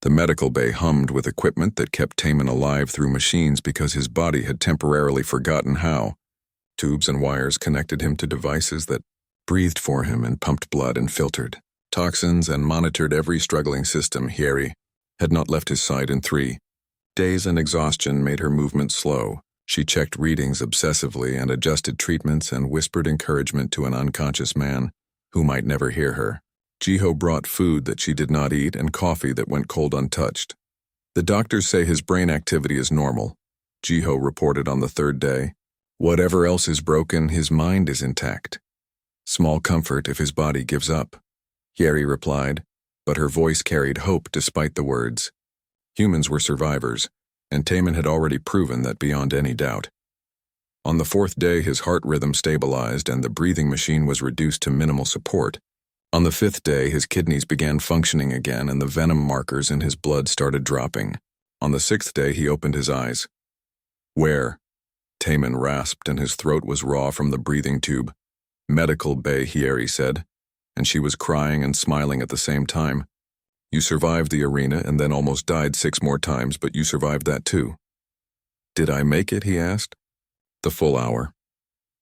The medical bay hummed with equipment that kept Taman alive through machines because his body had temporarily forgotten how. Tubes and wires connected him to devices that breathed for him and pumped blood and filtered toxins and monitored every struggling system. Harry had not left his side in 3 days, and exhaustion made her movement slow. She checked readings obsessively and adjusted treatments and whispered encouragement to an unconscious man who might never hear her. ScHFY brought food that she did not eat and coffee that went cold untouched. The doctors say his brain activity is normal, ScHFY reported on the 3rd day. Whatever else is broken, his mind is intact. Small comfort if his body gives up, Harry replied, but her voice carried hope despite the words. Humans were survivors, and Taman had already proven that beyond any doubt. On the 4th day, his heart rhythm stabilized and the breathing machine was reduced to minimal support. On the 5th day, his kidneys began functioning again and the venom markers in his blood started dropping. On the 6th day, he opened his eyes. Where? Taman rasped and his throat was raw from the breathing tube. Medical bay, Harry said, and she was crying and smiling at the same time. You survived the arena and then almost died 6 more times, but you survived that too. Did I make it? He asked. The full hour.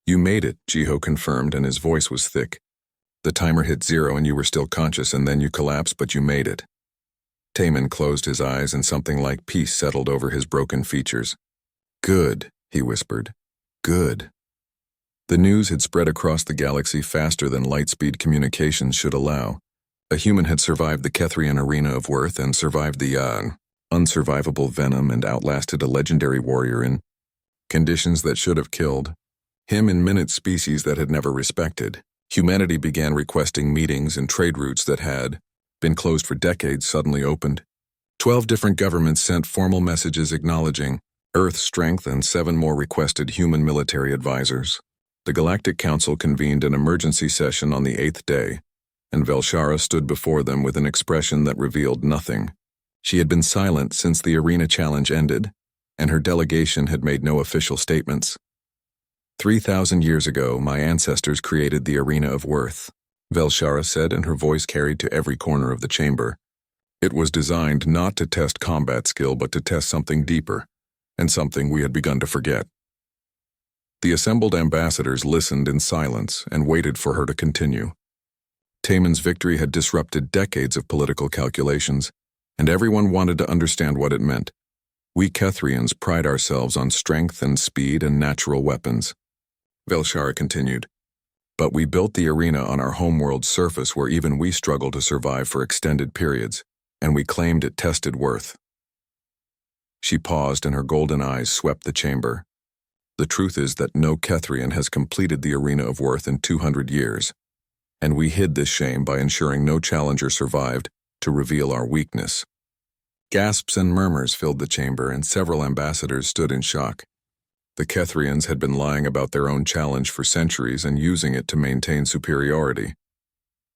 You made it, ScHFY confirmed, and his voice was thick. The timer hit 0 and you were still conscious, and then you collapsed, but you made it. Taman closed his eyes and something like peace settled over his broken features. Good, he whispered. Good. The news had spread across the galaxy faster than light-speed communications should allow. A human had survived the Kethrian arena of Worth and survived the unsurvivable venom and outlasted a legendary warrior in conditions that should have killed him in minute. Species that had never respected humanity began requesting meetings, and trade routes that had been closed for decades suddenly opened. 12 different governments sent formal messages acknowledging Earth's strength, and 7 more requested human military advisors. The Galactic Council convened an emergency session on the 8th day, and Velshara stood before them with an expression that revealed nothing. She had been silent since the arena challenge ended, and her delegation had made no official statements. 3,000 years ago, my ancestors created the arena of Worth, Velshara said, and her voice carried to every corner of the chamber. It was designed not to test combat skill, but to test something deeper, and something we had begun to forget. The assembled ambassadors listened in silence and waited for her to continue. Taman's victory had disrupted decades of political calculations, and everyone wanted to understand what it meant. We Kethrians pride ourselves on strength and speed and natural weapons, Velshara continued. But we built the arena on our homeworld's surface where even we struggle to survive for extended periods, and we claimed it tested Worth. She paused and her golden eyes swept the chamber. The truth is that no Kethrian has completed the arena of Worth in 200 years, and we hid this shame by ensuring no challenger survived to reveal our weakness. Gasps and murmurs filled the chamber, and several ambassadors stood in shock. The Kethrians had been lying about their own challenge for centuries and using it to maintain superiority.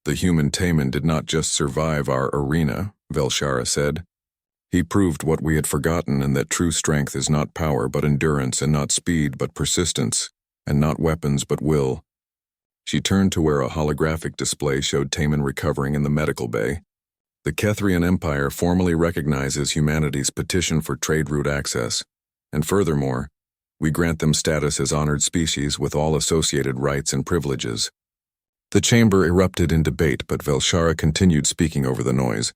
The human Taman did not just survive our arena, Velshara said. He proved what we had forgotten, and that true strength is not power but endurance, and not speed but persistence, and not weapons but will. She turned to where a holographic display showed Taman recovering in the medical bay. The Kethrian Empire formally recognizes humanity's petition for trade route access, and furthermore, we grant them status as honored species with all associated rights and privileges. The chamber erupted in debate, but Velshara continued speaking over the noise.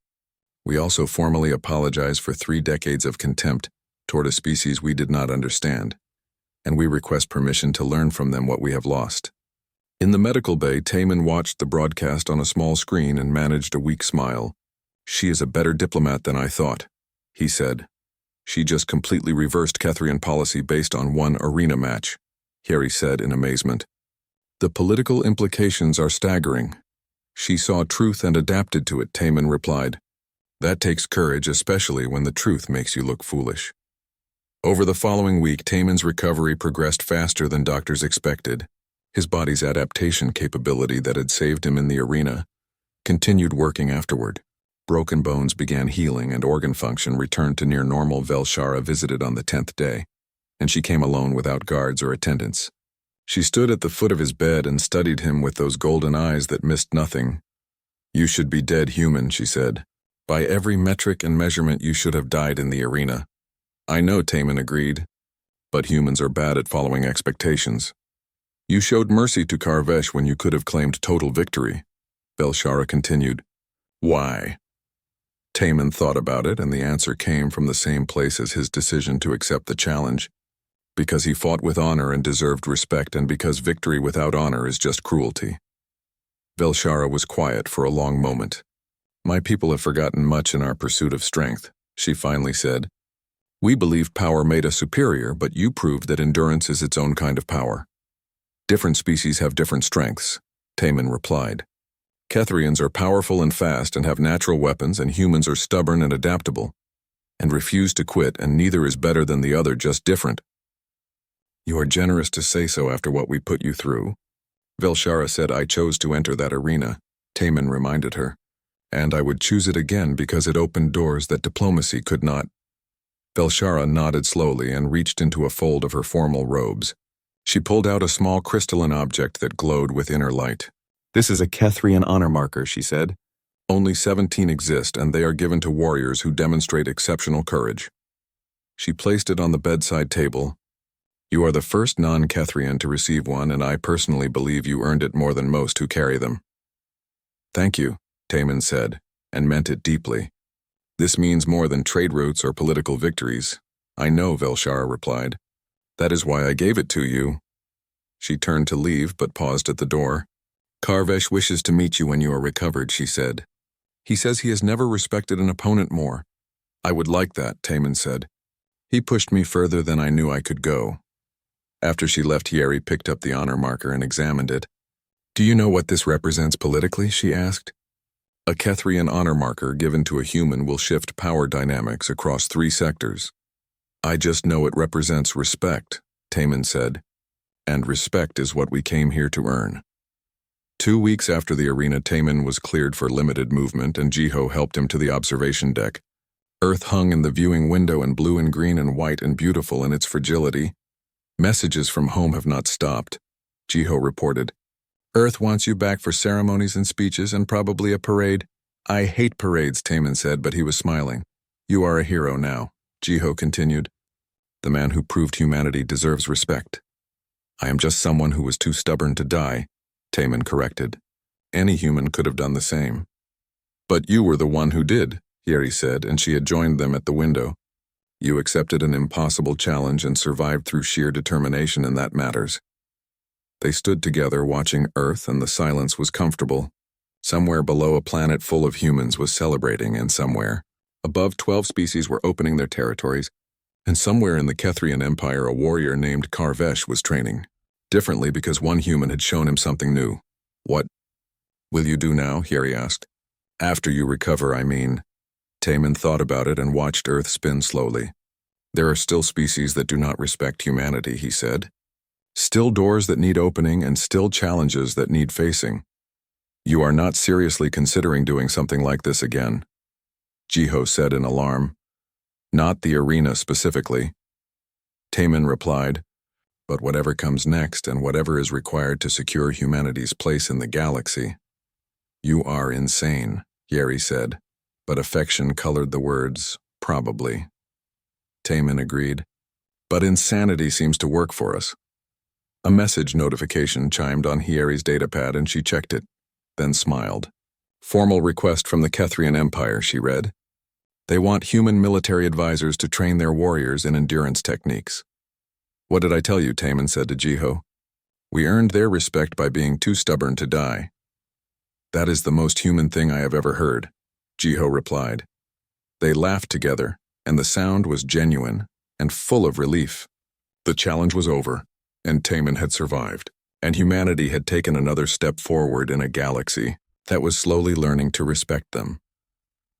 We also formally apologize for 3 decades of contempt toward a species we did not understand, and we request permission to learn from them what we have lost. In the medical bay, Taman watched the broadcast on a small screen and managed a weak smile. She is a better diplomat than I thought, he said. She just completely reversed Kethrian policy based on one arena match, Harry said in amazement. The political implications are staggering. She saw truth and adapted to it, Taman replied. That takes courage, especially when the truth makes you look foolish. Over the following week, Taman's recovery progressed faster than doctors expected. His body's adaptation capability that had saved him in the arena continued working afterward. Broken bones began healing and organ function returned to near normal. Velshara visited on the 10th day, and she came alone without guards or attendants. She stood at the foot of his bed and studied him with those golden eyes that missed nothing. You should be dead, human, she said, By every metric and measurement, you should have died in the arena. I know, Taman agreed, but humans are bad at following expectations. You showed mercy to Karvesh when you could have claimed total victory. Velshara continued. Why? Taman thought about it, and the answer came from the same place as his decision to accept the challenge. Because he fought with honor and deserved respect, and because victory without honor is just cruelty. Velshara was quiet for a long moment. My people have forgotten much in our pursuit of strength, she finally said. We believe power made us superior, but you proved that endurance is its own kind of power. Different species have different strengths, Taman replied. Kethrians are powerful and fast and have natural weapons, and humans are stubborn and adaptable, and refuse to quit, and neither is better than the other, just different. You are generous to say so after what we put you through. Velshara said. I chose to enter that arena, Taman reminded her, and I would choose it again because it opened doors that diplomacy could not. Velshara nodded slowly and reached into a fold of her formal robes. She pulled out a small crystalline object that glowed with inner light. This is a Kethrian honor marker, she said. Only 17 exist, and they are given to warriors who demonstrate exceptional courage. She placed it on the bedside table. You are the first non-Kethrian to receive one, and I personally believe you earned it more than most who carry them. Thank you, Taman said, and meant it deeply. This means more than trade routes or political victories. I know, Velshara replied. That is why I gave it to you. She turned to leave, but paused at the door. Karvesh wishes to meet you when you are recovered, she said. He says he has never respected an opponent more. I would like that, Taman said. He pushed me further than I knew I could go. After she left, Yeri picked up the honor marker and examined it. Do you know what this represents politically, she asked. A Kethrian honor marker given to a human will shift power dynamics across 3 sectors. I just know it represents respect, Taman said. And respect is what we came here to earn. 2 weeks after the arena, Taman was cleared for limited movement, and Jiho helped him to the observation deck. Earth hung in the viewing window in blue and green and white and beautiful in its fragility. Messages from home have not stopped, Jiho reported. Earth wants you back for ceremonies and speeches and probably a parade. I hate parades, Taman said, but he was smiling. You are a hero now, Jiho continued. The man who proved humanity deserves respect. I am just someone who was too stubborn to die, Taman corrected. Any human could have done the same. But you were the one who did, Yeri said, and she had joined them at the window. You accepted an impossible challenge and survived through sheer determination, and that matters. They stood together watching Earth, and the silence was comfortable. Somewhere below, a planet full of humans was celebrating, and somewhere above, 12 species were opening their territories, and somewhere in the Kethrian Empire a warrior named Karvesh was training. Differently because one human had shown him something new. What will you do now? Yeri asked. After you recover, I mean. Taman thought about it and watched Earth spin slowly. There are still species that do not respect humanity, he said. Still doors that need opening and still challenges that need facing. You are not seriously considering doing something like this again, Jiho said in alarm. Not the arena specifically. Taman replied, but whatever comes next and whatever is required to secure humanity's place in the galaxy. You are insane, Yeri said, but affection colored the words, probably. Taman agreed, but insanity seems to work for us. A message notification chimed on Yeri's datapad and she checked it, then smiled. Formal request from the Kethrian Empire, she read. They want human military advisors to train their warriors in endurance techniques. What did I tell you? Taman said to Jiho. We earned their respect by being too stubborn to die. That is the most human thing I have ever heard, Jiho replied. They laughed together, and the sound was genuine and full of relief. The challenge was over, and Taman had survived, and humanity had taken another step forward in a galaxy that was slowly learning to respect them.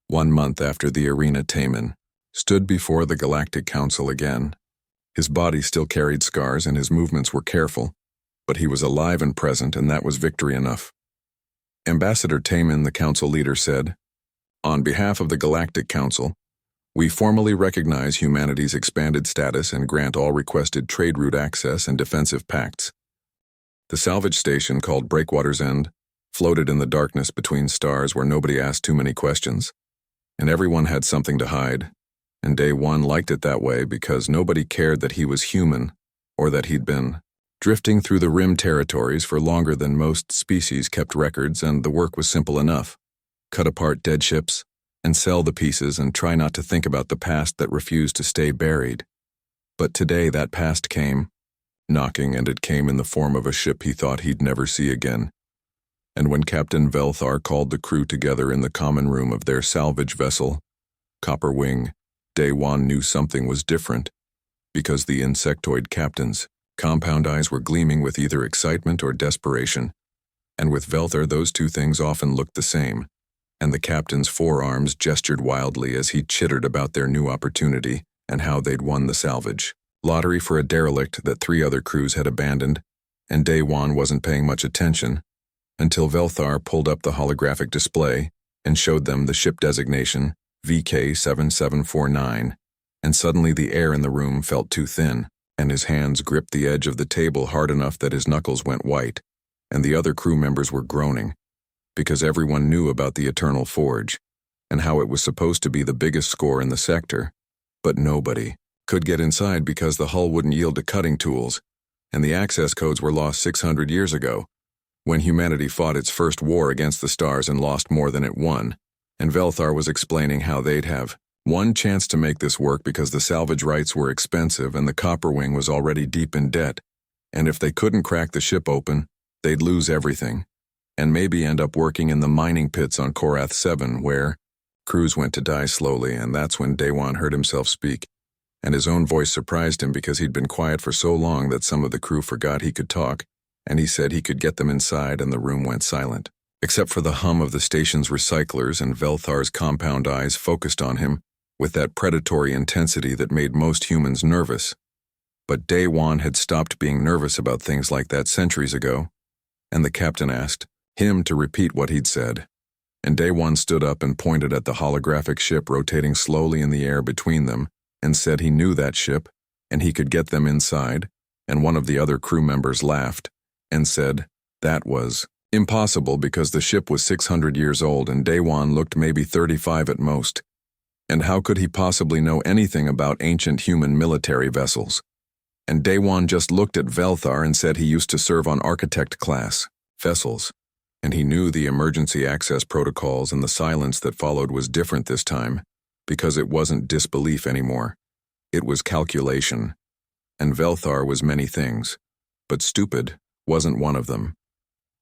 1 month after the arena, Taman stood before the Galactic Council again. His body still carried scars and his movements were careful, but he was alive and present, and that was victory enough. Ambassador Taman, the council leader, said, on behalf of the Galactic Council, we formally recognize humanity's expanded status and grant all requested trade route access and defensive pacts. The salvage station called Breakwater's End floated in the darkness between stars where nobody asked too many questions. and everyone had something to hide, and Day One liked it that way because nobody cared that he was human or that he'd been drifting through the rim territories for longer than most species kept records, and the work was simple enough. Cut apart dead ships and sell the pieces and try not to think about the past that refused to stay buried. But today that past came, knocking, and it came in the form of a ship he thought he'd never see again. And when Captain Velthar called the crew together in the common room of their salvage vessel, Copper Wing, Day One knew something was different, because the insectoid captain's compound eyes were gleaming with either excitement or desperation, and with Velthar those two things often looked the same, and the captain's forearms gestured wildly as he chittered about their new opportunity and how they'd won the salvage lottery for a derelict that 3 other crews had abandoned, and Day One wasn't paying much attention until Velthar pulled up the holographic display and showed them the ship designation VK7749, and suddenly the air in the room felt too thin, and his hands gripped the edge of the table hard enough that his knuckles went white, and the other crew members were groaning, because everyone knew about the Eternal Forge and how it was supposed to be the biggest score in the sector, but nobody could get inside because the hull wouldn't yield to cutting tools, and the access codes were lost 600 years ago, when humanity fought its first war against the stars and lost more than it won, and Velthar was explaining how they'd have one chance to make this work because the salvage rights were expensive and the Copper Wing was already deep in debt, and if they couldn't crack the ship open, they'd lose everything, and maybe end up working in the mining pits on Korath 7, where crews went to die slowly, and that's when Day One heard himself speak, and his own voice surprised him because he'd been quiet for so long that some of the crew forgot he could talk, and he said he could get them inside, and the room went silent, except for the hum of the station's recyclers, and Velthar's compound eyes focused on him with that predatory intensity that made most humans nervous. But Day One had stopped being nervous about things like that centuries ago, and the captain asked him to repeat what he'd said. And Day One stood up and pointed at the holographic ship rotating slowly in the air between them and said he knew that ship and he could get them inside, and one of the other crew members laughed and said that was impossible because the ship was 600 years old and Day One looked maybe 35 at most. And how could he possibly know anything about ancient human military vessels? And Day One just looked at Velthar and said he used to serve on architect class vessels, and he knew the emergency access protocols, and the silence that followed was different this time, because it wasn't disbelief anymore. It was calculation. And Velthar was many things, but stupid wasn't one of them.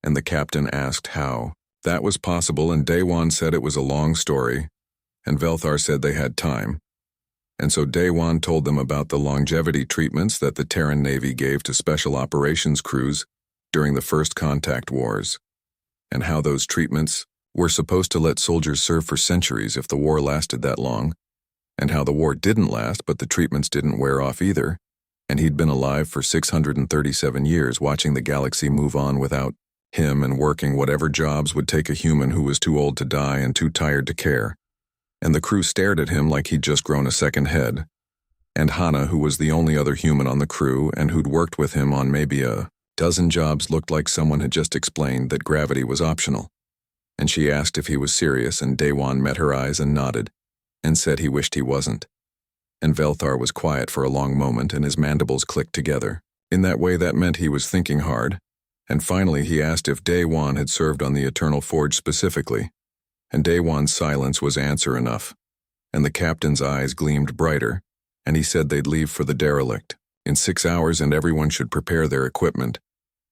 And the captain asked how that was possible, and Day One said it was a long story, and Velthar said they had time. And so Day One told them about the longevity treatments that the Terran Navy gave to special operations crews during the first contact wars, and how those treatments were supposed to let soldiers serve for centuries if the war lasted that long, and how the war didn't last but the treatments didn't wear off either, and he'd been alive for 637 years watching the galaxy move on without him and working whatever jobs would take a human who was too old to die and too tired to care. And the crew stared at him like he'd just grown a second head. And Hannah, who was the only other human on the crew and who'd worked with him on maybe a dozen jobs, looked like someone had just explained that gravity was optional. And she asked if he was serious, and Day One met her eyes and nodded, and said he wished he wasn't. And Velthar was quiet for a long moment, and his mandibles clicked together. In that way, that meant he was thinking hard. And finally he asked if Day One had served on the Eternal Forge specifically. And Day One's silence was answer enough, and the captain's eyes gleamed brighter, and he said they'd leave for the derelict in 6 hours and everyone should prepare their equipment.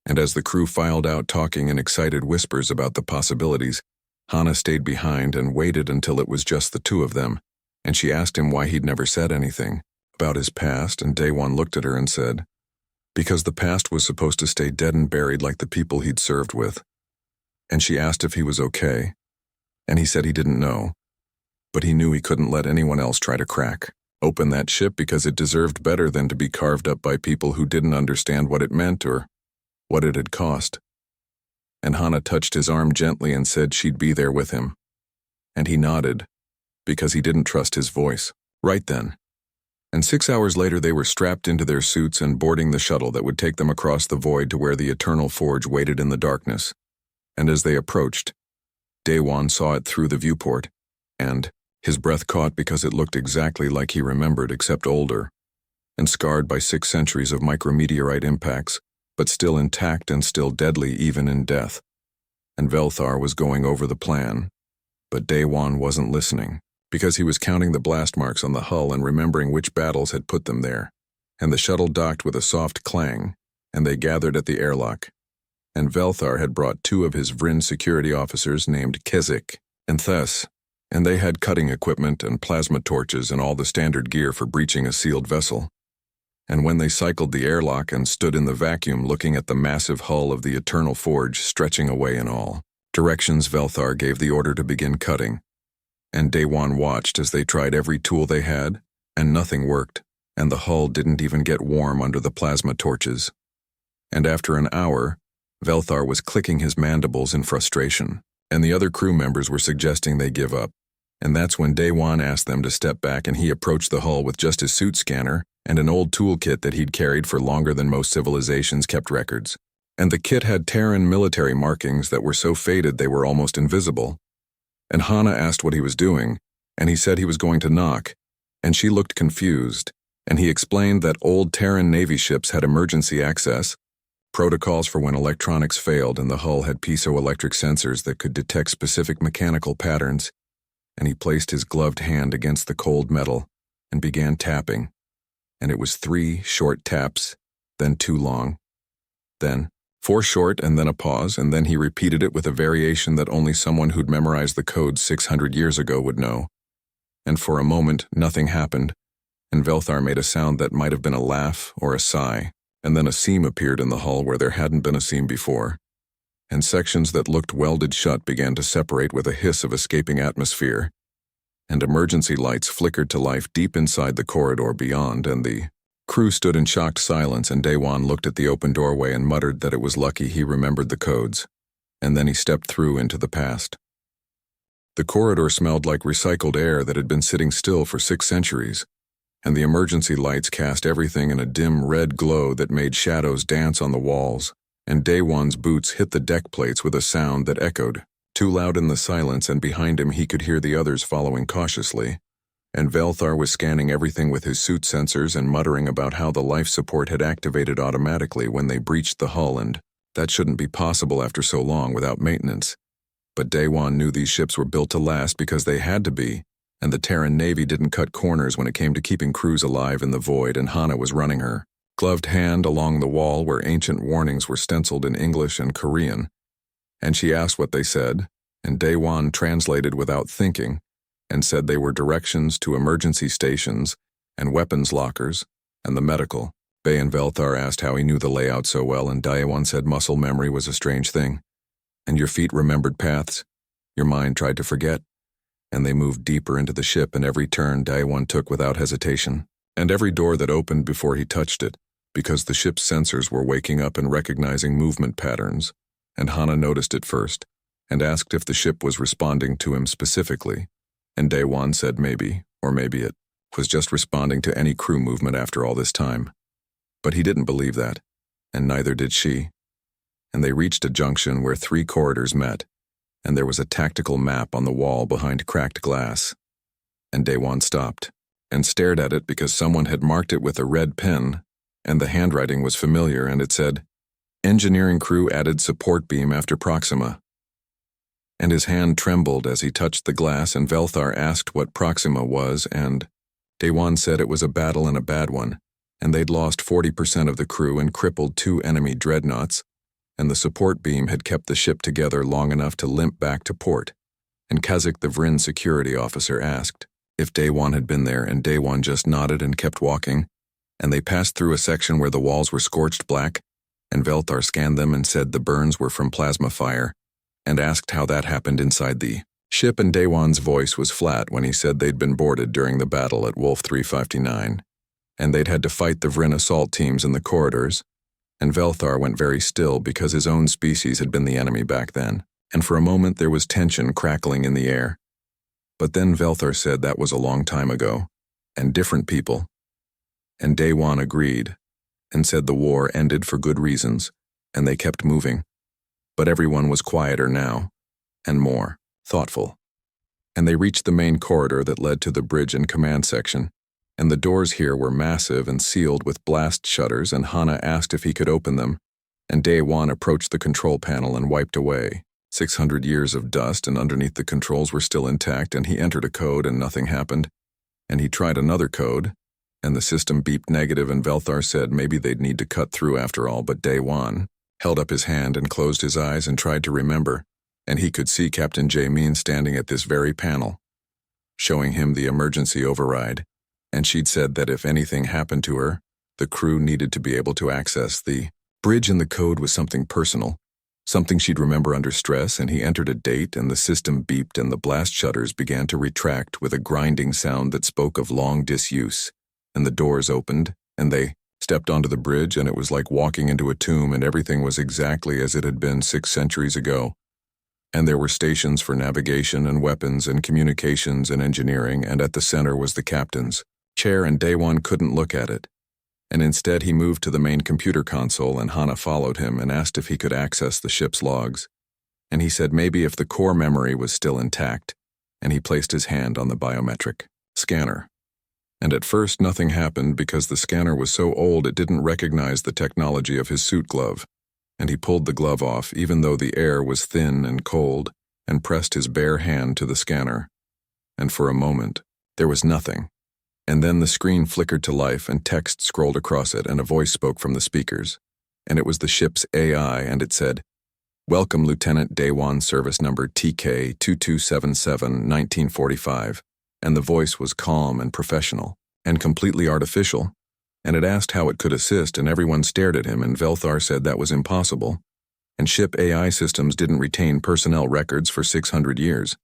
And as the crew filed out talking in excited whispers about the possibilities, Hannah stayed behind and waited until it was just the two of them, and she asked him why he'd never said anything about his past, and Day One looked at her and said, because the past was supposed to stay dead and buried like the people he'd served with. And she asked if he was okay, and he said he didn't know, but he knew he couldn't let anyone else try to crack open that ship because it deserved better than to be carved up by people who didn't understand what it meant or what it had cost. And Hannah touched his arm gently and said she'd be there with him. And he nodded, because he didn't trust his voice. Right then. And 6 hours later they were strapped into their suits and boarding the shuttle that would take them across the void to where the Eternal Forge waited in the darkness. And as they approached, Day One saw it through the viewport, and His breath caught because it looked exactly like he remembered, except older, and scarred by 6 centuries of micrometeorite impacts, but still intact and still deadly even in death. And Velthar was going over the plan, but Daewon wasn't listening, because he was counting the blast marks on the hull and remembering which battles had put them there. And the shuttle docked with a soft clang, and they gathered at the airlock. And Velthar had brought 2 of his Vryn security officers named Kezik and Thess, and they had cutting equipment and plasma torches and all the standard gear for breaching a sealed vessel. And when they cycled the airlock and stood in the vacuum looking at the massive hull of the Eternal Forge stretching away in all directions, Velthar gave the order to begin cutting. And Daewon watched as they tried every tool they had, and nothing worked, and the hull didn't even get warm under the plasma torches. And after an hour, Velthar was clicking his mandibles in frustration, and the other crew members were suggesting they give up. And that's when Daewon asked them to step back, and he approached the hull with just his suit scanner and an old toolkit that he'd carried for longer than most civilizations kept records. And the kit had Terran military markings that were so faded they were almost invisible. And Hana asked what he was doing, and he said he was going to knock, and she looked confused, and he explained that old Terran Navy ships had emergency access, protocols for when electronics failed, and the hull had piezoelectric sensors that could detect specific mechanical patterns, and he placed his gloved hand against the cold metal and began tapping, and it was 3 short taps, then 2 long, then 4 short, and then a pause, and then he repeated it with a variation that only someone who'd memorized the code 600 years ago would know. And for a moment, nothing happened, and Velthar made a sound that might have been a laugh or a sigh, and then a seam appeared in the hull where there hadn't been a seam before, and sections that looked welded shut began to separate with a hiss of escaping atmosphere, and emergency lights flickered to life deep inside the corridor beyond, and the crew stood in shocked silence, and Daewon looked at the open doorway and muttered that it was lucky he remembered the codes, and then he stepped through into the past. The corridor smelled like recycled air that had been sitting still for 6 centuries, and the emergency lights cast everything in a dim red glow that made shadows dance on the walls, and Daewon's boots hit the deck plates with a sound that echoed, too loud in the silence, and behind him he could hear the others following cautiously. And Velthar was scanning everything with his suit sensors and muttering about how the life support had activated automatically when they breached the hull, and that shouldn't be possible after so long without maintenance. But Daewon knew these ships were built to last because they had to be, and the Terran Navy didn't cut corners when it came to keeping crews alive in the void, and Hana was running her gloved hand along the wall where ancient warnings were stenciled in English and Korean, and she asked what they said, and Daewon translated without thinking, and said they were directions to emergency stations and weapons lockers and the medical. Bay and Velthar asked how he knew the layout so well, and Daewon said muscle memory was a strange thing. And your feet remembered paths, your mind tried to forget, and they moved deeper into the ship, and every turn Daewon took without hesitation, and every door that opened before he touched it, because the ship's sensors were waking up and recognizing movement patterns, and Hana noticed it first, and asked if the ship was responding to him specifically, and Daewon said maybe, or maybe it was just responding to any crew movement after all this time. But he didn't believe that, and neither did she. And they reached a junction where 3 corridors met, and there was a tactical map on the wall behind cracked glass. And Daewon stopped, and stared at it because someone had marked it with a red pen, and the handwriting was familiar, and it said, "Engineering crew added support beam after Proxima." And his hand trembled as he touched the glass, and Velthar asked what Proxima was, and Daewon said it was a battle and a bad one, and they'd lost 40% of the crew and crippled 2 enemy dreadnoughts, and the support beam had kept the ship together long enough to limp back to port. And Kezik, the Vryn security officer, asked if Daewon had been there, and Daewon just nodded and kept walking, and they passed through a section where the walls were scorched black, and Velthar scanned them and said the burns were from plasma fire, and asked how that happened inside the ship, and Daewon's voice was flat when he said they'd been boarded during the battle at Wolf 359, and they'd had to fight the Vryn assault teams in the corridors, and Velthar went very still because his own species had been the enemy back then, and for a moment there was tension crackling in the air. But then Velthar said that was a long time ago, and different people. And Daewon agreed, and said the war ended for good reasons, and they kept moving. But everyone was quieter now, and more thoughtful. and they reached the main corridor that led to the bridge and command section. And the doors here were massive and sealed with blast shutters, and Hana asked if he could open them, and Daewon approached the control panel and wiped away. 600 years of dust, and underneath the controls were still intact, and he entered a code and nothing happened. And he tried another code, and the system beeped negative, and Velthar said maybe they'd need to cut through after all, but Daewon held up his hand and closed his eyes and tried to remember, and he could see Captain Jamin standing at this very panel, showing him the emergency override, and she'd said that if anything happened to her, the crew needed to be able to access the bridge, and the code was something personal, something she'd remember under stress, and he entered a date, and the system beeped, and the blast shutters began to retract with a grinding sound that spoke of long disuse, and the doors opened, and they stepped onto the bridge, and it was like walking into a tomb, and everything was exactly as it had been 6 centuries ago. And there were stations for navigation and weapons and communications and engineering, and at the center was the captain's chair, and Daewon couldn't look at it. And instead he moved to the main computer console, and Hana followed him and asked if he could access the ship's logs. And he said maybe if the core memory was still intact, and he placed his hand on the biometric scanner. And at first nothing happened because the scanner was so old it didn't recognize the technology of his suit glove, and he pulled the glove off even though the air was thin and cold, and pressed his bare hand to the scanner. And for a moment, there was nothing. And then the screen flickered to life and text scrolled across it, and a voice spoke from the speakers. And it was the ship's AI, and it said, "Welcome Lieutenant Daewon, service number TK-2277-1945. And the voice was calm and professional, and completely artificial, and it asked how it could assist, and everyone stared at him, and Velthar said that was impossible. And ship AI systems didn't retain personnel records for 600 years.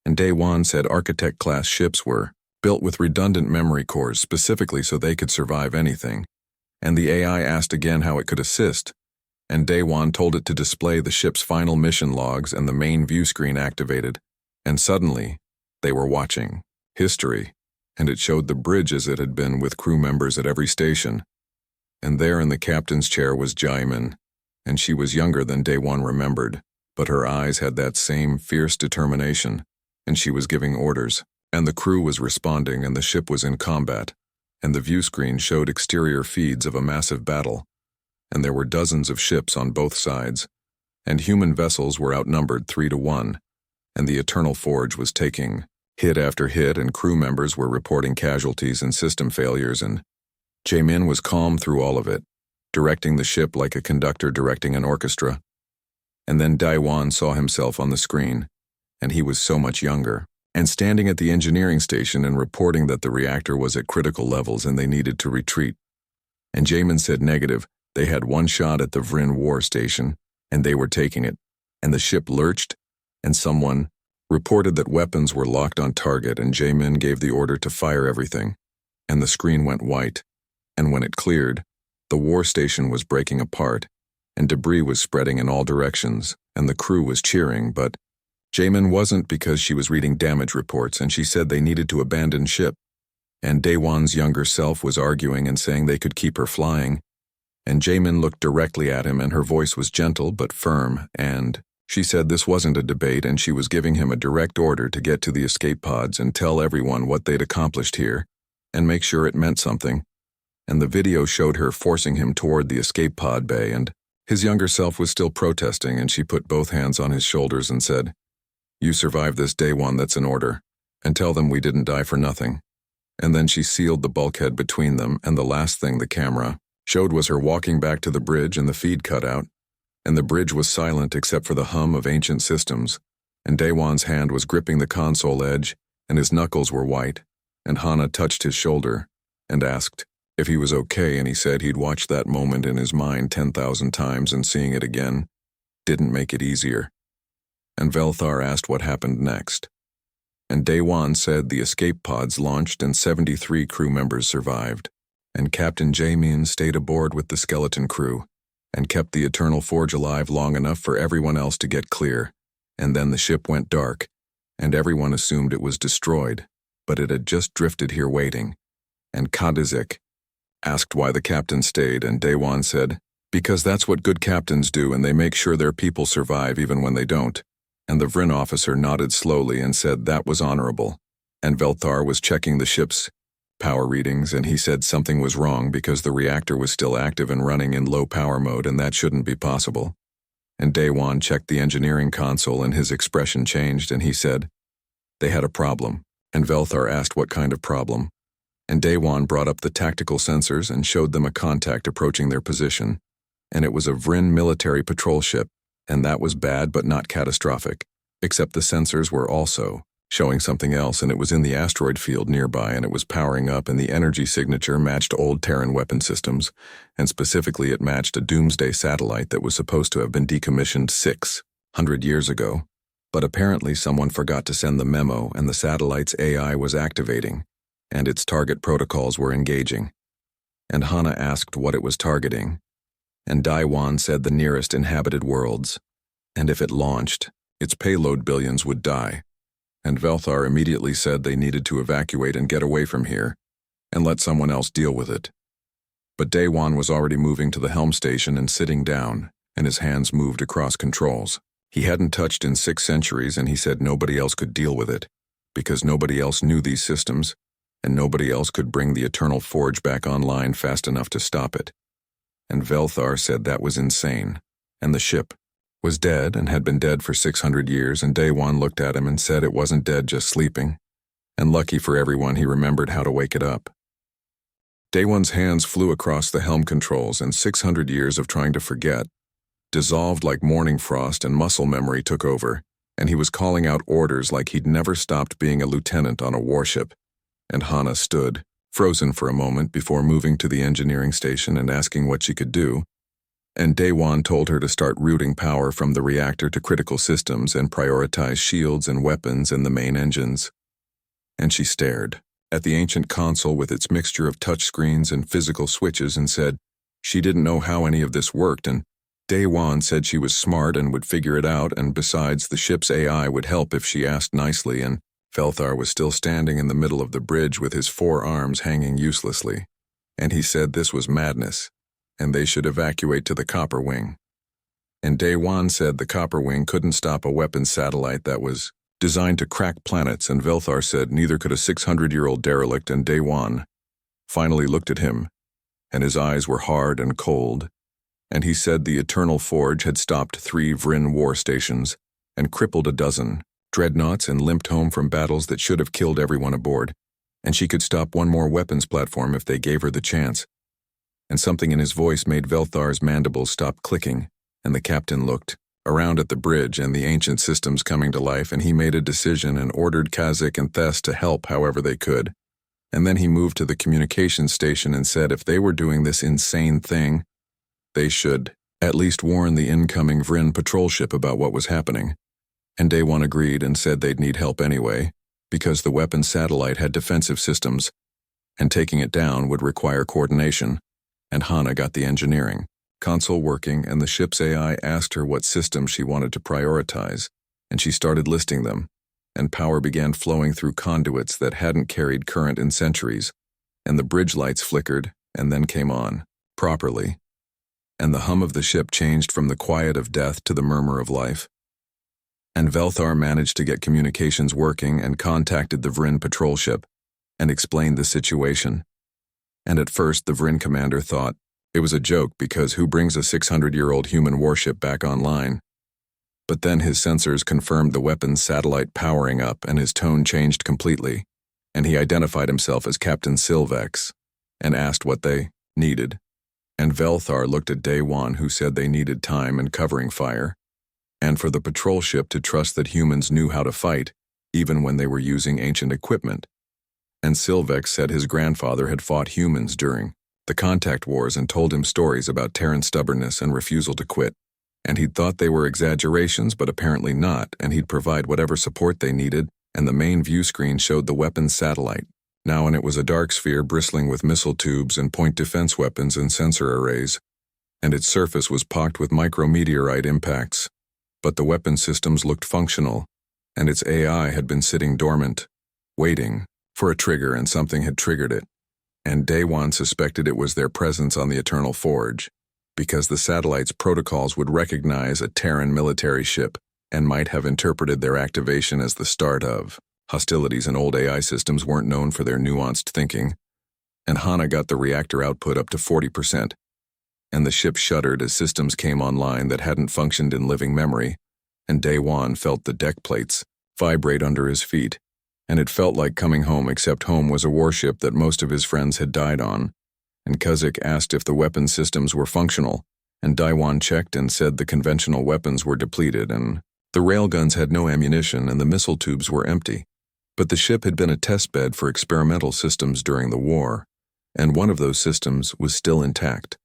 And Daewon said architect-class ships were built with redundant memory cores specifically so they could survive anything. And the AI asked again how it could assist, and Daewon told it to display the ship's final mission logs, and the main view screen activated, and suddenly, they were watching history, and it showed the bridge as it had been with crew members at every station. And there in the captain's chair was Jaimin, and she was younger than Daewon remembered, but her eyes had that same fierce determination, and she was giving orders, and the crew was responding, and the ship was in combat, and the view screen showed exterior feeds of a massive battle, and there were dozens of ships on both sides, and human vessels were outnumbered 3-1, and the Eternal Forge was taking hit after hit, and crew members were reporting casualties and system failures, and Jamin was calm through all of it, directing the ship like a conductor directing an orchestra. And then Daewon saw himself on the screen, and he was so much younger, and standing at the engineering station and reporting that the reactor was at critical levels and they needed to retreat. And Jamin said negative, they had one shot at the Vryn War station, and they were taking it, and the ship lurched, and someone reported that weapons were locked on target, and Jamin gave the order to fire everything, and the screen went white, and when it cleared, the war station was breaking apart, and debris was spreading in all directions, and the crew was cheering, but Jamin wasn't, because she was reading damage reports, and she said they needed to abandon ship, and Daewon's younger self was arguing and saying they could keep her flying, and Jamin looked directly at him, and her voice was gentle but firm, and she said this wasn't a debate, and she was giving him a direct order to get to the escape pods and tell everyone what they'd accomplished here, and make sure it meant something. And the video showed her forcing him toward the escape pod bay, and his younger self was still protesting, and she put both hands on his shoulders and said, "You survived this, Daewon, that's an order, and tell them we didn't die for nothing." And then she sealed the bulkhead between them, and the last thing the camera showed was her walking back to the bridge, and the feed cut out, and the bridge was silent except for the hum of ancient systems, and Daewon's hand was gripping the console edge, and his knuckles were white, and Hana touched his shoulder and asked if he was okay, and he said he'd watched that moment in his mind 10,000 times, and seeing it again didn't make it easier. And Velthar asked what happened next. And Daewon said the escape pods launched and 73 crew members survived, and Captain Jamin stayed aboard with the skeleton crew, and kept the Eternal Forge alive long enough for everyone else to get clear, and then the ship went dark, and everyone assumed it was destroyed, but it had just drifted here waiting, and Kadizik asked why the captain stayed, and Daewon said, because that's what good captains do, and they make sure their people survive even when they don't. And the Vryn officer nodded slowly and said that was honorable. And Velthar was checking the ship's power readings, and he said something was wrong because the reactor was still active and running in low power mode, and that shouldn't be possible. And Daewon checked the engineering console, and his expression changed, and he said they had a problem. And Velthar asked what kind of problem. And Daewon brought up the tactical sensors and showed them a contact approaching their position. And it was a Vryn military patrol ship, and that was bad but not catastrophic, except the sensors were also showing something else, and it was in the asteroid field nearby, and it was powering up, and the energy signature matched old Terran weapon systems, and specifically it matched a doomsday satellite that was supposed to have been decommissioned 600 years ago. But apparently someone forgot to send the memo, and the satellite's AI was activating, and its target protocols were engaging. And Hana asked what it was targeting, and Daewon said the nearest inhabited worlds, and if it launched, its payload billions would die. And Velthar immediately said they needed to evacuate and get away from here, and let someone else deal with it. But Daewon was already moving to the helm station and sitting down, and his hands moved across controls. He hadn't touched in 6 centuries, and he said nobody else could deal with it, because nobody else knew these systems, and nobody else could bring the Eternal Forge back online fast enough to stop it. And Velthar said that was insane, and the ship was dead and had been dead for 600 years, and Daewon looked at him and said it wasn't dead, just sleeping, and lucky for everyone he remembered how to wake it up. Daewon's hands flew across the helm controls, and 600 years of trying to forget dissolved like morning frost, and muscle memory took over, and he was calling out orders like he'd never stopped being a lieutenant on a warship. And Hana stood, frozen for a moment before moving to the engineering station and asking what she could do. And Daewon told her to start routing power from the reactor to critical systems and prioritize shields and weapons and the main engines. And she stared at the ancient console with its mixture of touchscreens and physical switches and said she didn't know how any of this worked, and Daewon said she was smart and would figure it out, and besides, the ship's AI would help if she asked nicely, and Velthar was still standing in the middle of the bridge with his 4 arms hanging uselessly, and he said this was madness, and they should evacuate to the Copper Wing. And Daewon said the Copper Wing couldn't stop a weapons satellite that was designed to crack planets, and Velthar said neither could a 600-year-old derelict, and Daewon finally looked at him, and his eyes were hard and cold, and he said the Eternal Forge had stopped 3 Vryn war stations and crippled a dozen dreadnoughts and limped home from battles that should have killed everyone aboard, and she could stop 1 more weapons platform if they gave her the chance. And something in his voice made Velthar's mandibles stop clicking, and the captain looked around at the bridge and the ancient systems coming to life, and he made a decision and ordered Kasich and Thess to help however they could. And then he moved to the communications station and said if they were doing this insane thing, they should at least warn the incoming Vryn patrol ship about what was happening. And Daewon agreed and said they'd need help anyway, because the weapons satellite had defensive systems, and taking it down would require coordination. And Hana got the engineering console working, and the ship's AI asked her what systems she wanted to prioritize, and she started listing them, and power began flowing through conduits that hadn't carried current in centuries, and the bridge lights flickered and then came on properly, and the hum of the ship changed from the quiet of death to the murmur of life. And Velthar managed to get communications working and contacted the Vryn patrol ship and explained the situation. And at first the Vryn commander thought it was a joke because who brings a 600-year-old human warship back online? But then his sensors confirmed the weapon's satellite powering up, and his tone changed completely, and he identified himself as Captain Sylvex and asked what they needed. And Velthar looked at Daewon, who said they needed time and covering fire, and for the patrol ship to trust that humans knew how to fight, even when they were using ancient equipment. And Sylvex said his grandfather had fought humans during the contact wars and told him stories about Terran stubbornness and refusal to quit. And he'd thought they were exaggerations, but apparently not, and he'd provide whatever support they needed, and the main view screen showed the weapons satellite now, and it was a dark sphere bristling with missile tubes and point defense weapons and sensor arrays, and its surface was pocked with micrometeorite impacts. But the weapon systems looked functional, and its AI had been sitting dormant, waiting for a trigger, and something had triggered it. And Daewon suspected it was their presence on the Eternal Forge, because the satellite's protocols would recognize a Terran military ship and might have interpreted their activation as the start of hostilities, and old AI systems weren't known for their nuanced thinking. And Hana got the reactor output up to 40%, and the ship shuddered as systems came online that hadn't functioned in living memory, and Daewon felt the deck plates vibrate under his feet, and it felt like coming home, except home was a warship that most of his friends had died on. And Kuzik asked if the weapon systems were functional, and Daewon checked and said the conventional weapons were depleted, and the railguns had no ammunition, and the missile tubes were empty. But the ship had been a testbed for experimental systems during the war, and one of those systems was still intact.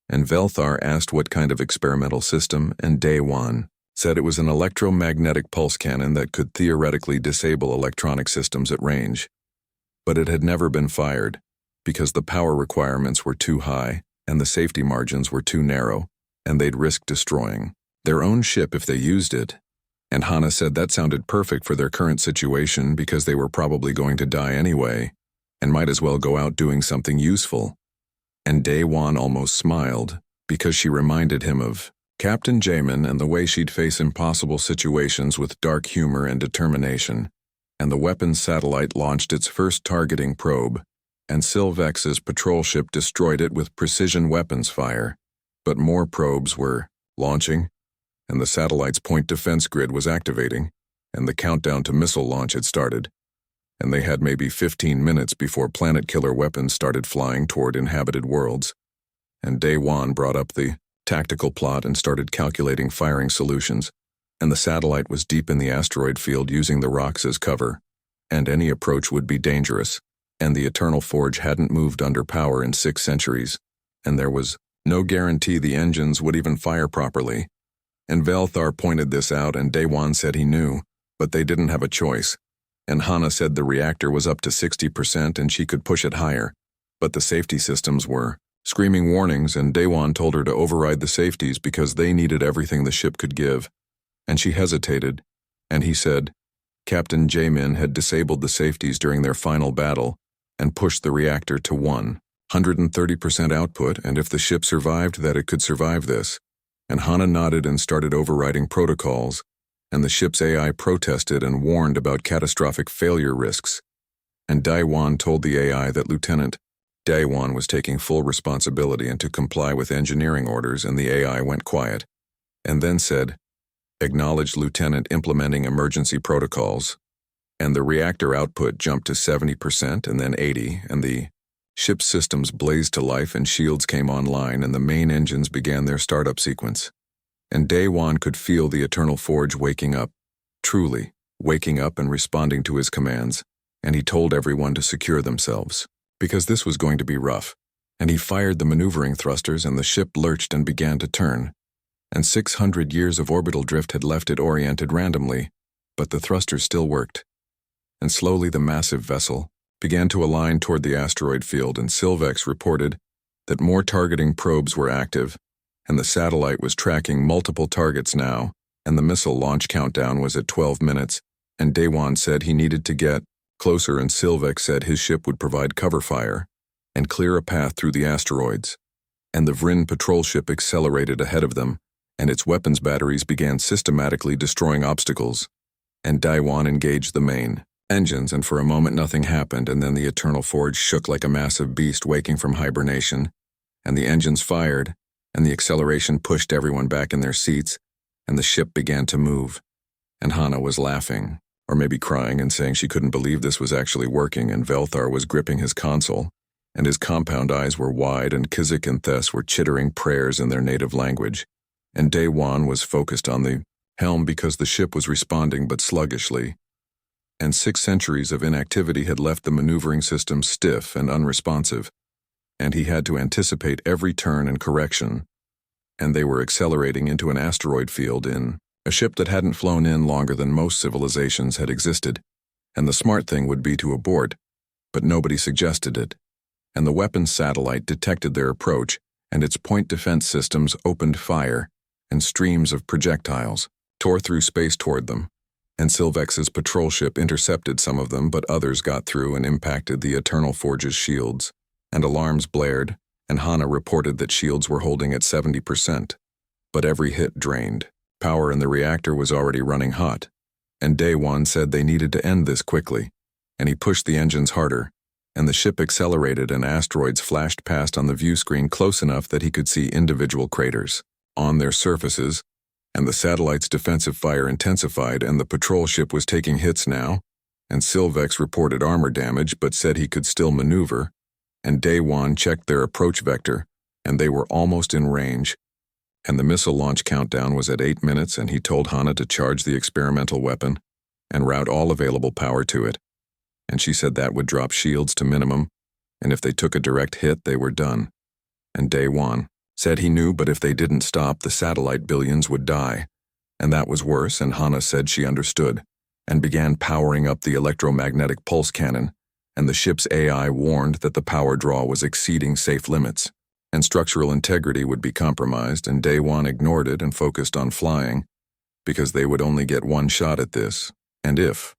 And Velthar asked what kind of experimental system, and Daewon said it was an electromagnetic pulse cannon that could theoretically disable electronic systems at range. But it had never been fired, because the power requirements were too high, and the safety margins were too narrow, and they'd risk destroying their own ship if they used it. And Hana said that sounded perfect for their current situation because they were probably going to die anyway, and might as well go out doing something useful. And Daewon almost smiled, because she reminded him of Captain Jamin and the way she'd face impossible situations with dark humor and determination. And the weapons satellite launched its first targeting probe, and ScHFY's patrol ship destroyed it with precision weapons fire. But more probes were launching, and the satellite's point defense grid was activating, and the countdown to missile launch had started. And they had maybe 15 minutes before planet-killer weapons started flying toward inhabited worlds. And Daewon brought up the tactical plot and started calculating firing solutions, and the satellite was deep in the asteroid field using the rocks as cover, and any approach would be dangerous, and the Eternal Forge hadn't moved under power in 6 centuries, and there was no guarantee the engines would even fire properly. And Velthar pointed this out, and Daewon said he knew, but they didn't have a choice. And Hana said the reactor was up to 60% and she could push it higher, but the safety systems were screaming warnings, and Daewon told her to override the safeties because they needed everything the ship could give. And she hesitated, and he said Captain Jamin had disabled the safeties during their final battle and pushed the reactor to 130% output, and if the ship survived that it could survive this. And Hana nodded and started overriding protocols, and the ship's AI protested and warned about catastrophic failure risks. And Daewon told the AI that Lieutenant Daewon was taking full responsibility and to comply with engineering orders, and the AI went quiet, and then said, "Acknowledged Lieutenant, implementing emergency protocols." And the reactor output jumped to 70% and then 80%, and the ship's systems blazed to life and shields came online, and the main engines began their startup sequence. And Daewon could feel the Eternal Forge waking up, truly waking up and responding to his commands, and he told everyone to secure themselves, because this was going to be rough. And he fired the maneuvering thrusters, and the ship lurched and began to turn. And 600 years of orbital drift had left it oriented randomly, but the thrusters still worked. And slowly the massive vessel began to align toward the asteroid field, and ScHFY reported that more targeting probes were active, and the satellite was tracking multiple targets now, and the missile launch countdown was at 12 minutes, and Daewon said he needed to get closer, and ScHFY said his ship would provide cover fire and clear a path through the asteroids. And the Vryn patrol ship accelerated ahead of them, and its weapons batteries began systematically destroying obstacles. And Daewon engaged the main engines, and for a moment nothing happened, and then the Eternal Forge shook like a massive beast waking from hibernation, and the engines fired, and the acceleration pushed everyone back in their seats, and the ship began to move. And Hana was laughing, or maybe crying, and saying she couldn't believe this was actually working, and Velthar was gripping his console, and his compound eyes were wide, and Kuzik and Thess were chittering prayers in their native language, and Daewon was focused on the helm because the ship was responding but sluggishly, and 6 centuries of inactivity had left the maneuvering system stiff and unresponsive, and he had to anticipate every turn and correction, and they were accelerating into an asteroid field in a ship that hadn't flown in longer than most civilizations had existed, and the smart thing would be to abort, but nobody suggested it, and the weapons satellite detected their approach, and its point defense systems opened fire, and streams of projectiles tore through space toward them, and ScHFY's patrol ship intercepted some of them, but others got through and impacted the Eternal Forge's shields, and alarms blared, and Hana reported that shields were holding at 70%, but every hit drained Power in the reactor was already running hot, and Day One said they needed to end this quickly, and he pushed the engines harder, and the ship accelerated and asteroids flashed past on the view screen close enough that he could see individual craters on their surfaces, and the satellite's defensive fire intensified and the patrol ship was taking hits now, and ScHFY reported armor damage but said he could still maneuver, and Day One checked their approach vector, and they were almost in range, and the missile launch countdown was at 8 minutes, and he told Hana to charge the experimental weapon and route all available power to it, and she said that would drop shields to minimum, and if they took a direct hit, they were done. And Day One said he knew, but if they didn't stop, the satellite billions would die, and that was worse, and Hana said she understood, and began powering up the electromagnetic pulse cannon, and the ship's AI warned that the power draw was exceeding safe limits, and structural integrity would be compromised, and Day One ignored it and focused on flying, because they would only get one shot at this, and if.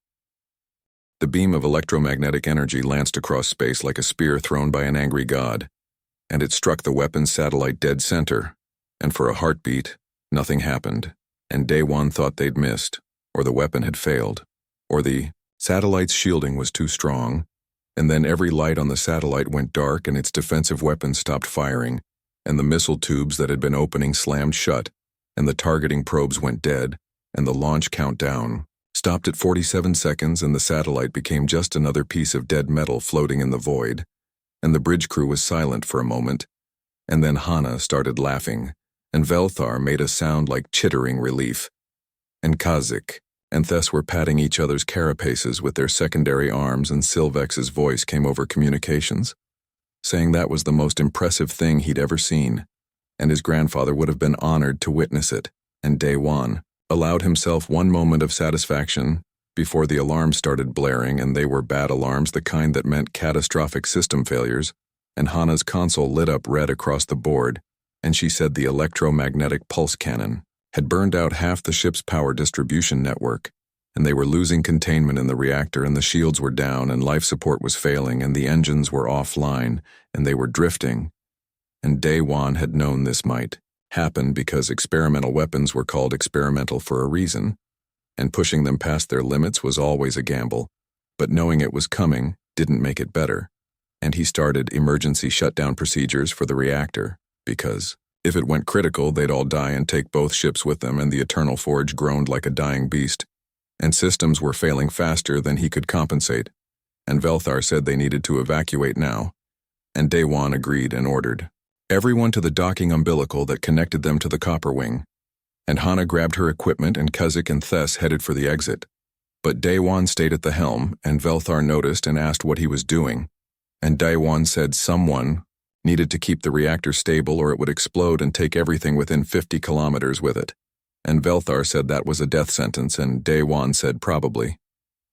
The beam of electromagnetic energy lanced across space like a spear thrown by an angry god, and it struck the weapon's satellite dead center, and for a heartbeat, nothing happened, and Day One thought they'd missed, or the weapon had failed, or the satellite's shielding was too strong, and then every light on the satellite went dark and its defensive weapons stopped firing, and the missile tubes that had been opening slammed shut, and the targeting probes went dead, and the launch countdown stopped at 47 seconds, and the satellite became just another piece of dead metal floating in the void, and the bridge crew was silent for a moment, and then Hana started laughing, and Velthar made a sound like chittering relief, and Kazik and Thess were patting each other's carapaces with their secondary arms, and ScHFY's voice came over communications, saying that was the most impressive thing he'd ever seen, and his grandfather would have been honored to witness it, and Day One allowed himself one moment of satisfaction before the alarms started blaring, and they were bad alarms, the kind that meant catastrophic system failures, and Hana's console lit up red across the board, and she said the electromagnetic pulse cannon had burned out half the ship's power distribution network, and they were losing containment in the reactor, and the shields were down, and life support was failing, and the engines were offline, and they were drifting, and Day One had known this might happen because experimental weapons were called experimental for a reason, and pushing them past their limits was always a gamble, but knowing it was coming didn't make it better, and he started emergency shutdown procedures for the reactor, because if it went critical, they'd all die and take both ships with them, and the Eternal Forge groaned like a dying beast, and systems were failing faster than he could compensate, and Velthar said they needed to evacuate now, and Day One agreed and ordered everyone to the docking umbilical that connected them to the copper wing, and Hana grabbed her equipment, and Kazik and Thess headed for the exit, but Day One stayed at the helm, and Velthar noticed and asked what he was doing, and Day One said someone needed to keep the reactor stable or it would explode and take everything within 50 kilometers with it. And Velthar said that was a death sentence, and Day One said probably.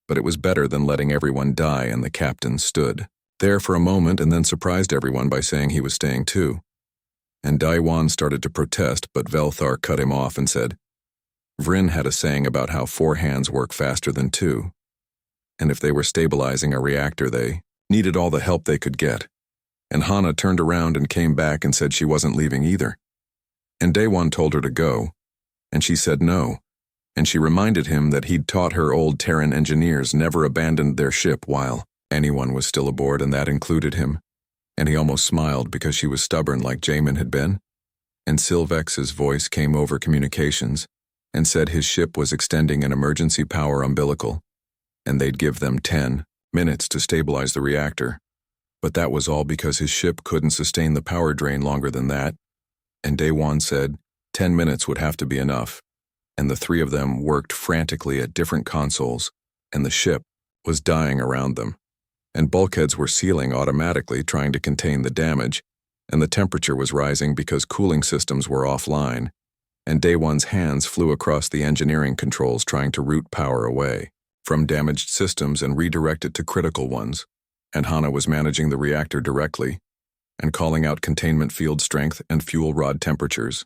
But it was better than letting everyone die, and the captain stood there for a moment and then surprised everyone by saying he was staying too. And Day One started to protest, but Velthar cut him off and said, Vryn had a saying about how 4 hands work faster than 2. And if they were stabilizing a reactor, they needed all the help they could get. And Hana turned around and came back and said she wasn't leaving either. And Day One told her to go, and she said no, and she reminded him that he'd taught her old Terran engineers never abandoned their ship while anyone was still aboard, and that included him, and he almost smiled because she was stubborn like Jamin had been, and ScHFY's voice came over communications and said his ship was extending an emergency power umbilical, and they'd give them 10 minutes to stabilize the reactor. But that was all because his ship couldn't sustain the power drain longer than that, and Day One said 10 minutes would have to be enough, and the 3 of them worked frantically at different consoles, and the ship was dying around them, and bulkheads were sealing automatically trying to contain the damage, and the temperature was rising because cooling systems were offline, and Day One's hands flew across the engineering controls trying to route power away from damaged systems and redirect it to critical ones, and Hana was managing the reactor directly and calling out containment field strength and fuel rod temperatures,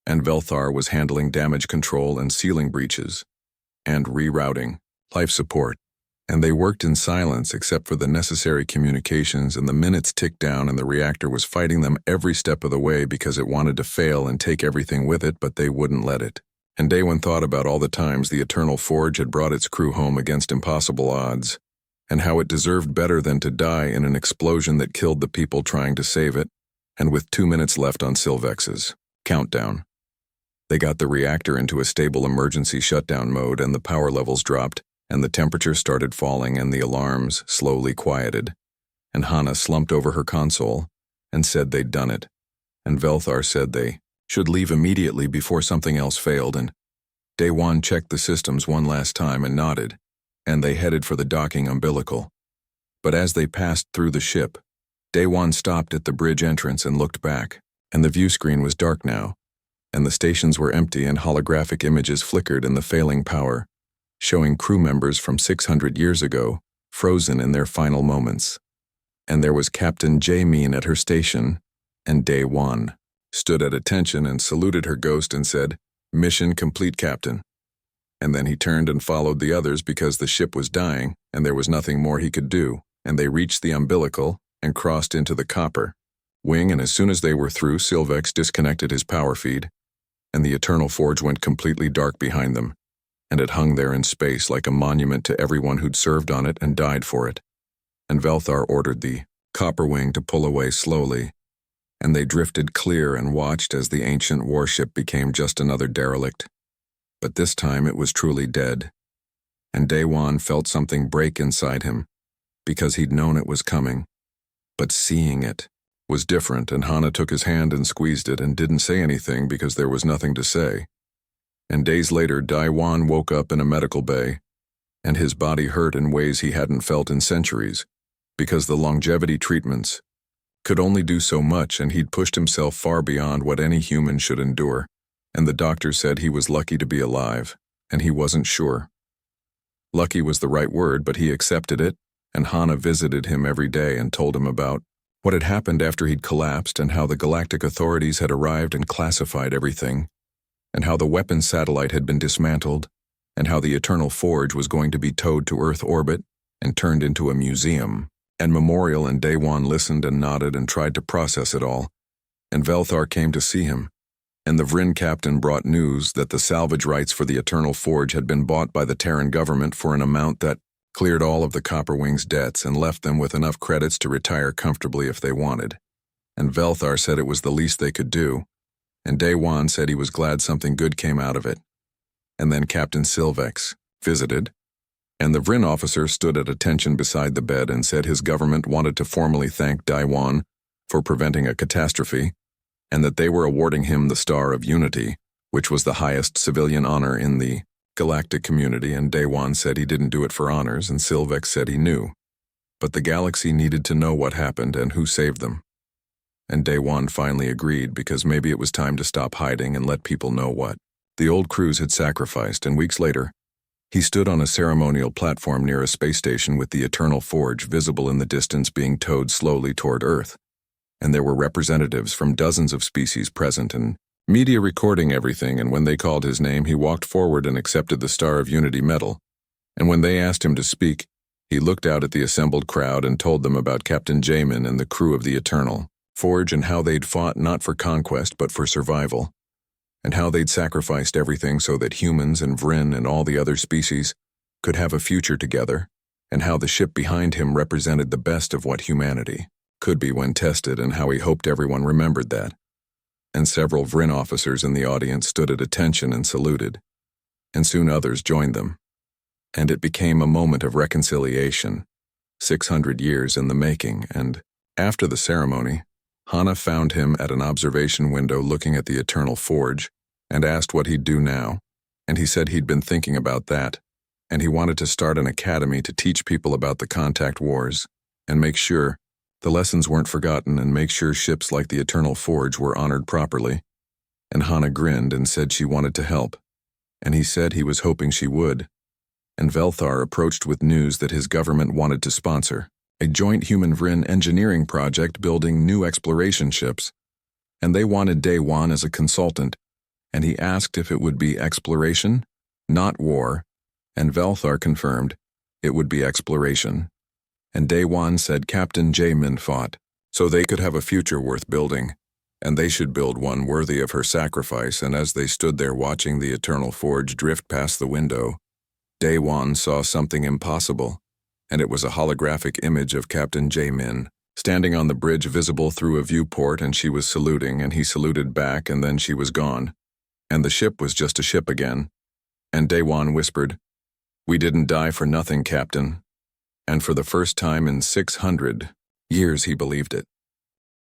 and Velthar was handling damage control and sealing breaches and rerouting life support, and they worked in silence except for the necessary communications, and the minutes ticked down, and the reactor was fighting them every step of the way because it wanted to fail and take everything with it, but they wouldn't let it. And Daewon thought about all the times the Eternal Forge had brought its crew home against impossible odds, and how it deserved better than to die in an explosion that killed the people trying to save it, and with 2 minutes left on Sylvex's countdown. They got the reactor into a stable emergency shutdown mode, and the power levels dropped, and the temperature started falling, and the alarms slowly quieted. And Hana slumped over her console and said they'd done it, and Velthar said they should leave immediately before something else failed, and Daewon checked the systems one last time and nodded, and they headed for the docking umbilical. But as they passed through the ship, Daewon stopped at the bridge entrance and looked back, and the view screen was dark now, and the stations were empty, and holographic images flickered in the failing power, showing crew members from 600 years ago, frozen in their final moments. And there was Captain Jaemin at her station, and Daewon stood at attention and saluted her ghost and said, "Mission complete, Captain." And then he turned and followed the others because the ship was dying and there was nothing more he could do, and they reached the umbilical and crossed into the copper wing, and as soon as they were through, Sylvex disconnected his power feed, and the Eternal Forge went completely dark behind them, and it hung there in space like a monument to everyone who'd served on it and died for it. And Velthar ordered the copper wing to pull away slowly, and they drifted clear and watched as the ancient warship became just another derelict. But this time it was truly dead, and Daewon felt something break inside him, because he'd known it was coming. But seeing it was different, and Hana took his hand and squeezed it and didn't say anything because there was nothing to say. And days later, Daewon woke up in a medical bay, and his body hurt in ways he hadn't felt in centuries, because the longevity treatments could only do so much, and he'd pushed himself far beyond what any human should endure, and the doctor said he was lucky to be alive, and he wasn't sure. Lucky was the right word, but he accepted it, and Hana visited him every day and told him about what had happened after he'd collapsed, and how the galactic authorities had arrived and classified everything, and how the weapons satellite had been dismantled, and how the Eternal Forge was going to be towed to Earth orbit and turned into a museum and memorial, and Daewon listened and nodded and tried to process it all, and Velthar came to see him, and the Vryn captain brought news that the salvage rights for the Eternal Forge had been bought by the Terran government for an amount that cleared all of the Copper Wing's debts and left them with enough credits to retire comfortably if they wanted. And Velthar said it was the least they could do, and Daewon said he was glad something good came out of it. And then Captain Sylvex visited, and the Vryn officer stood at attention beside the bed and said his government wanted to formally thank Daewon for preventing a catastrophe, and that they were awarding him the Star of Unity, which was the highest civilian honor in the galactic community, and Daewon said he didn't do it for honors, and Sylvex said he knew. But the galaxy needed to know what happened and who saved them. And Daewon finally agreed, because maybe it was time to stop hiding and let people know what the old crews had sacrificed, and weeks later, he stood on a ceremonial platform near a space station with the Eternal Forge visible in the distance being towed slowly toward Earth, and there were representatives from dozens of species present and media recording everything, and when they called his name, he walked forward and accepted the Star of Unity medal, and when they asked him to speak, he looked out at the assembled crowd and told them about Captain Jaemin and the crew of the Eternal Forge, and how they'd fought not for conquest but for survival, and how they'd sacrificed everything so that humans and Vryn and all the other species could have a future together, and how the ship behind him represented the best of what humanity could be when tested, and how he hoped everyone remembered that. And several Vryn officers in the audience stood at attention and saluted, and soon others joined them. And it became a moment of reconciliation, 600 years in the making, and after the ceremony, Hana found him at an observation window looking at the Eternal Forge and asked what he'd do now, and he said he'd been thinking about that, and he wanted to start an academy to teach people about the contact wars and make sure the lessons weren't forgotten and make sure ships like the Eternal Forge were honored properly. And Hana grinned and said she wanted to help, and he said he was hoping she would. And Velthar approached with news that his government wanted to sponsor a joint human-Vryn engineering project building new exploration ships, and they wanted Daewon as a consultant, and he asked if it would be exploration, not war, and Velthar confirmed it would be exploration. And Daewon said Captain Jaemin fought so they could have a future worth building, and they should build one worthy of her sacrifice. And as they stood there watching the eternal forge drift past the window, Daewon saw something impossible, and it was a holographic image of Captain Jaemin, standing on the bridge visible through a viewport, and she was saluting, and he saluted back, and then she was gone. And the ship was just a ship again. And Daewon whispered, "We didn't die for nothing, Captain." And for the first time in 600 years he believed it.